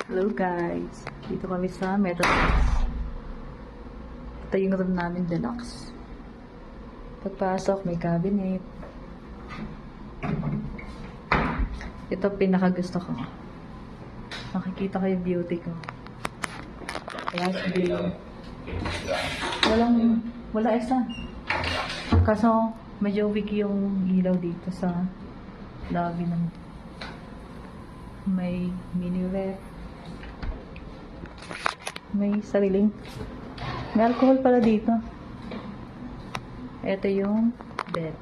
Hello guys, dito kami sa Metropolis. Ito yung room namin, deluxe. Pagpasok, may cabinet. Ito pinaka-gusto ko. Makikita ko yung beauty ko. Glass view. Wala isa. Kaso, medyo weak yung ilaw dito sa lobby ng may mini ref. May sariling. May alcohol pala dito. Ito yung bed.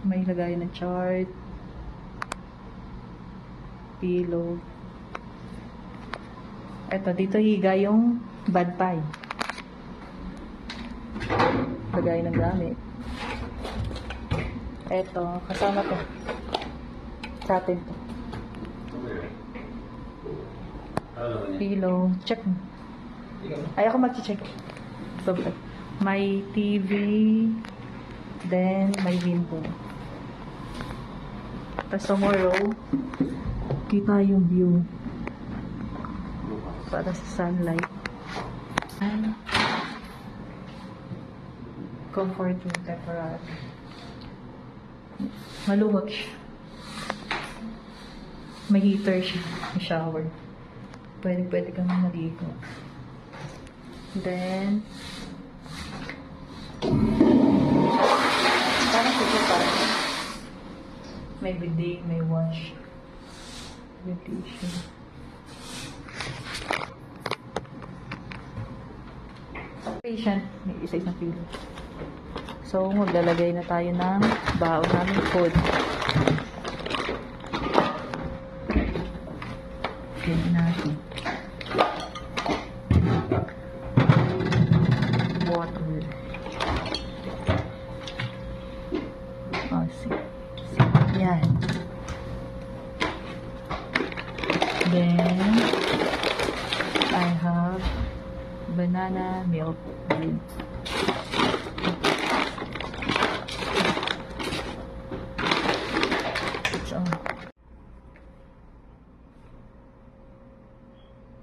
May lagayan ng chart. Pillow. Ito, dito higa yung bad pie. Lagayan ng gamit. Ito, kasama to. Sa atin to. Pillow. Check mo. Ay, ako mag-check. May TV. Then, may window. Tapos tomorrow, kita yung view. Para sa sunlight. And, comforting temporary. Maluwag siya. May heater siya. May shower. Pwede kang maligo. Then, parang parang may bidet, may wash. Ventilation. Patient, may isa-isang pillow. So, maglalagay na tayo ng baon namin food. Ganyan natin. Water. Oh, see. Yan. Then, I have banana milk drink.